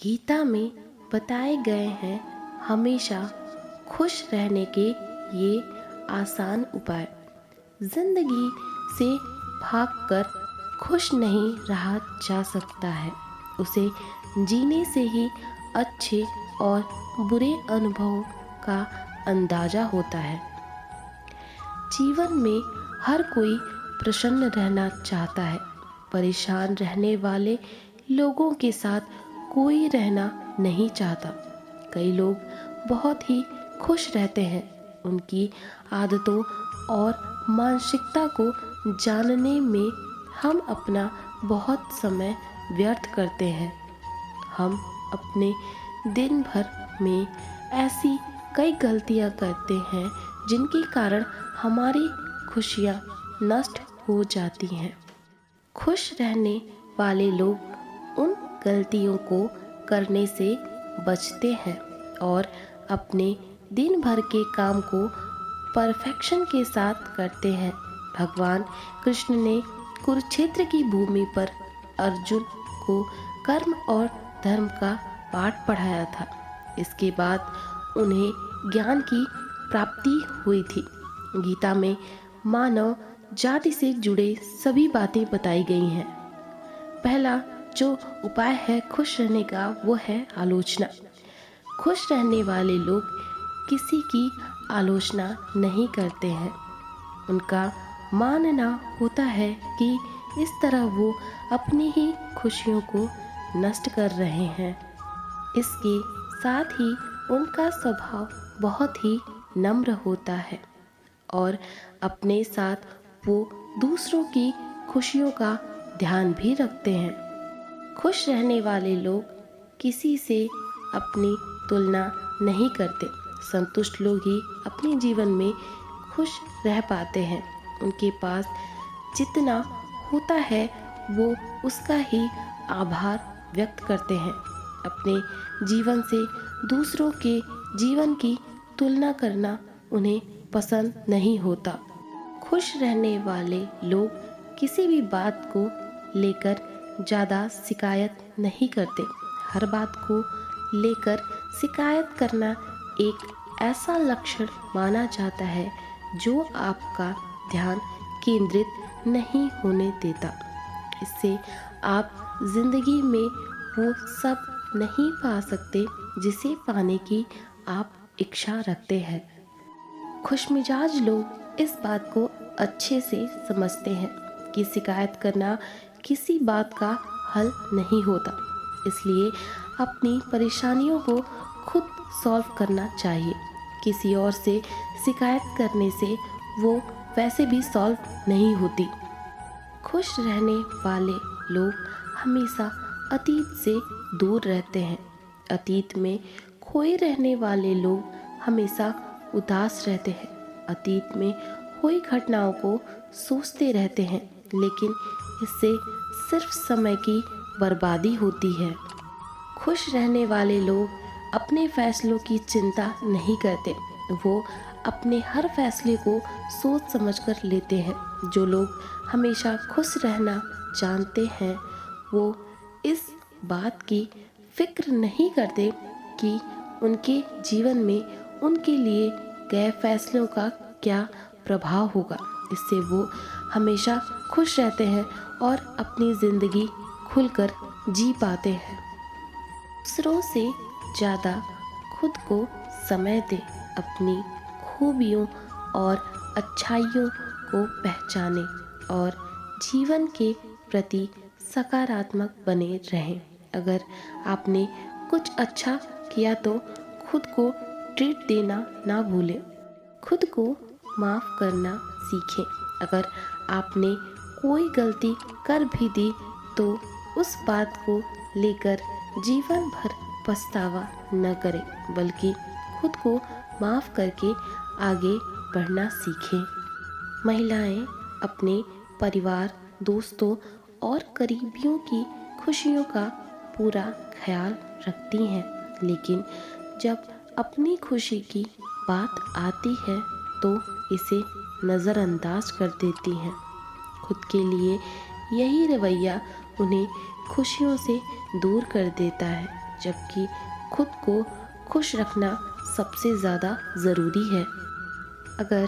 गीता में बताए गए हैं हमेशा खुश रहने के ये आसान उपाय। जिंदगी से भागकर खुश नहीं रहा जा सकता है, उसे जीने से ही अच्छे और बुरे अनुभवों का अंदाजा होता है। जीवन में हर कोई प्रसन्न रहना चाहता है। परेशान रहने वाले लोगों के साथ कोई रहना नहीं चाहता। कई लोग बहुत ही खुश रहते हैं। उनकी आदतों और मानसिकता को जानने में हम अपना बहुत समय व्यर्थ करते हैं। हम अपने दिन भर में ऐसी कई गलतियां करते हैं जिनके कारण हमारी खुशियां नष्ट हो जाती हैं। खुश रहने वाले लोग उन गलतियों को करने से बचते हैं और अपने दिन भर के काम को परफेक्शन के साथ करते हैं। भगवान कृष्ण ने कुरुक्षेत्र की भूमि पर अर्जुन को कर्म और धर्म का पाठ पढ़ाया था। इसके बाद उन्हें ज्ञान की प्राप्ति हुई थी। गीता में मानव जाति से जुड़े सभी बातें बताई गई हैं। पहला जो उपाय है खुश रहने का, वो है आलोचना। खुश रहने वाले लोग किसी की आलोचना नहीं करते हैं। उनका मानना होता है कि इस तरह वो अपनी ही खुशियों को नष्ट कर रहे हैं। इसके साथ ही उनका स्वभाव बहुत ही नम्र होता है और अपने साथ वो दूसरों की खुशियों का ध्यान भी रखते हैं। खुश रहने वाले लोग किसी से अपनी तुलना नहीं करते। संतुष्ट लोग ही अपने जीवन में खुश रह पाते हैं। उनके पास जितना होता है वो उसका ही आभार व्यक्त करते हैं। अपने जीवन से दूसरों के जीवन की तुलना करना उन्हें पसंद नहीं होता। खुश रहने वाले लोग किसी भी बात को लेकर ज़्यादा शिकायत नहीं करते। हर बात को लेकर शिकायत करना एक ऐसा लक्षण माना जाता है जो आपका ध्यान केंद्रित नहीं होने देता। इससे आप जिंदगी में वो सब नहीं पा सकते जिसे पाने की आप इच्छा रखते हैं। खुशमिजाज लोग इस बात को अच्छे से समझते हैं कि शिकायत करना किसी बात का हल नहीं होता। इसलिए अपनी परेशानियों को खुद सॉल्व करना चाहिए। किसी और से शिकायत करने से वो वैसे भी सॉल्व नहीं होती। खुश रहने वाले लोग हमेशा अतीत से दूर रहते हैं। अतीत में खोए रहने वाले लोग हमेशा उदास रहते हैं। अतीत में हुई घटनाओं को सोचते रहते हैं, लेकिन इससे सिर्फ समय की बर्बादी होती है। खुश रहने वाले लोग अपने फैसलों की चिंता नहीं करते। वो अपने हर फैसले को सोच समझकर लेते हैं। जो लोग हमेशा खुश रहना जानते हैं वो इस बात की फिक्र नहीं करते कि उनके जीवन में उनके लिए गए फैसलों का क्या प्रभाव होगा। इससे वो हमेशा खुश रहते हैं और अपनी ज़िंदगी खुलकर जी पाते हैं। दूसरों से ज़्यादा खुद को समय दें। अपनी खूबियों और अच्छाइयों को पहचानें और जीवन के प्रति सकारात्मक बने रहें। अगर आपने कुछ अच्छा किया तो खुद को ट्रीट देना ना भूलें। खुद को माफ़ करना सीखें। अगर आपने कोई गलती कर भी दी तो उस बात को लेकर जीवन भर पछतावा न करें, बल्कि खुद को माफ़ करके आगे बढ़ना सीखें। महिलाएं अपने परिवार, दोस्तों और करीबियों की खुशियों का पूरा ख्याल रखती हैं, लेकिन जब अपनी खुशी की बात आती है तो इसे नज़रअंदाज कर देती हैं। खुद के लिए यही रवैया उन्हें खुशियों से दूर कर देता है। जबकि खुद को खुश रखना सबसे ज़्यादा ज़रूरी है। अगर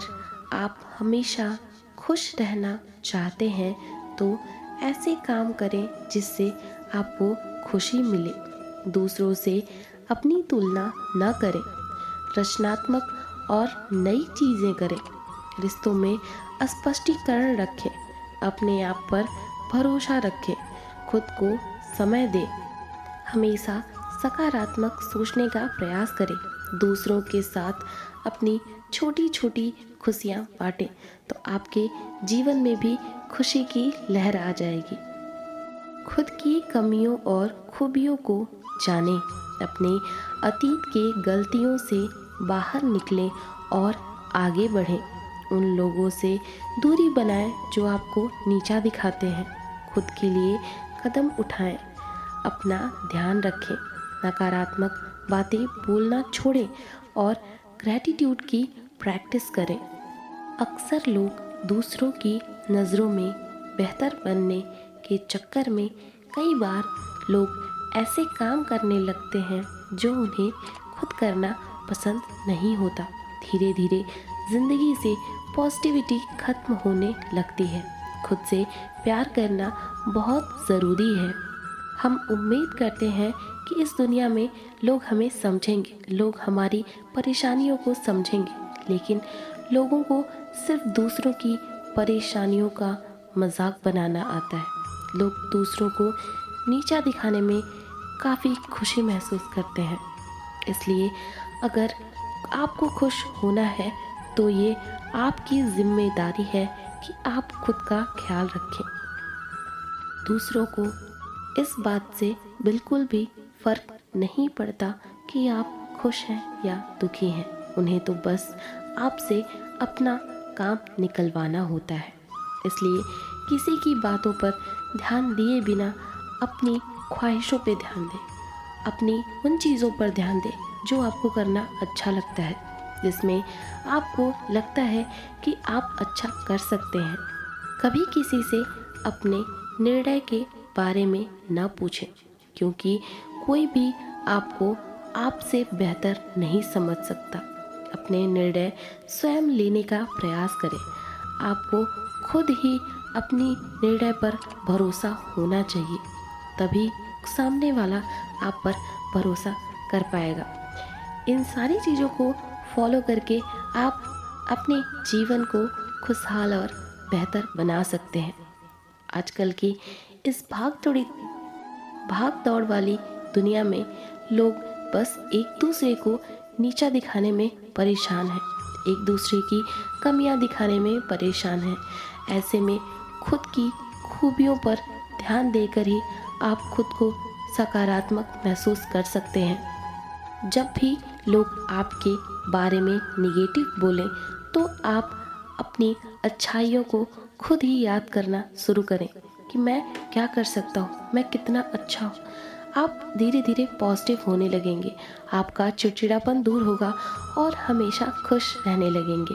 आप हमेशा खुश रहना चाहते हैं तो ऐसे काम करें जिससे आपको खुशी मिले। दूसरों से अपनी तुलना न करें, रचनात्मक और नई चीज़ें करें। रिश्तों में स्पष्टीकरण रखें, अपने आप पर भरोसा रखें, खुद को समय दें। हमेशा सकारात्मक सोचने का प्रयास करें। दूसरों के साथ अपनी छोटी छोटी खुशियाँ बांटें तो आपके जीवन में भी खुशी की लहर आ जाएगी। खुद की कमियों और खूबियों को जानें, अपने अतीत के गलतियों से बाहर निकलें और आगे बढ़ें। उन लोगों से दूरी बनाएं जो आपको नीचा दिखाते हैं। खुद के लिए कदम उठाएं, अपना ध्यान रखें, नकारात्मक बातें बोलना छोड़ें और ग्रैटिट्यूड की प्रैक्टिस करें। अक्सर लोग दूसरों की नज़रों में बेहतर बनने के चक्कर में कई बार लोग ऐसे काम करने लगते हैं जो उन्हें खुद करना पसंद नहीं होता। धीरे धीरे ज़िंदगी से पॉजिटिविटी खत्म होने लगती है। खुद से प्यार करना बहुत ज़रूरी है। हम उम्मीद करते हैं कि इस दुनिया में लोग हमें समझेंगे, लोग हमारी परेशानियों को समझेंगे, लेकिन लोगों को सिर्फ दूसरों की परेशानियों का मजाक बनाना आता है। लोग दूसरों को नीचा दिखाने में काफ़ी खुशी महसूस करते हैं। इसलिए अगर आपको खुश होना है तो ये आपकी जिम्मेदारी है कि आप खुद का ख्याल रखें। दूसरों को इस बात से बिल्कुल भी फ़र्क नहीं पड़ता कि आप खुश हैं या दुखी हैं। उन्हें तो बस आपसे अपना काम निकलवाना होता है। इसलिए किसी की बातों पर ध्यान दिए बिना अपनी ख्वाहिशों पे ध्यान दें। अपनी उन चीज़ों पर ध्यान दें जो आपको करना अच्छा लगता है, जिसमें आपको लगता है कि आप अच्छा कर सकते हैं। कभी किसी से अपने निर्णय के बारे में ना पूछें, क्योंकि कोई भी आपको आपसे बेहतर नहीं समझ सकता। अपने निर्णय स्वयं लेने का प्रयास करें। आपको खुद ही अपनी निर्णय पर भरोसा होना चाहिए, तभी सामने वाला आप पर भरोसा कर पाएगा। इन सारी चीज़ों को फॉलो करके आप अपने जीवन को खुशहाल और बेहतर बना सकते हैं। आजकल की इस भाग दौड़ वाली दुनिया में लोग बस एक दूसरे को नीचा दिखाने में परेशान हैं, एक दूसरे की कमियां दिखाने में परेशान हैं। ऐसे में खुद की खूबियों पर ध्यान देकर ही आप खुद को सकारात्मक महसूस कर सकते हैं। जब भी लोग आपके बारे में निगेटिव बोलें तो आप अपनी अच्छाइयों को खुद ही याद करना शुरू करें कि मैं क्या कर सकता हूँ, मैं कितना अच्छा हूँ। आप धीरे धीरे पॉजिटिव होने लगेंगे, आपका चिड़चिड़ापन दूर होगा और हमेशा खुश रहने लगेंगे।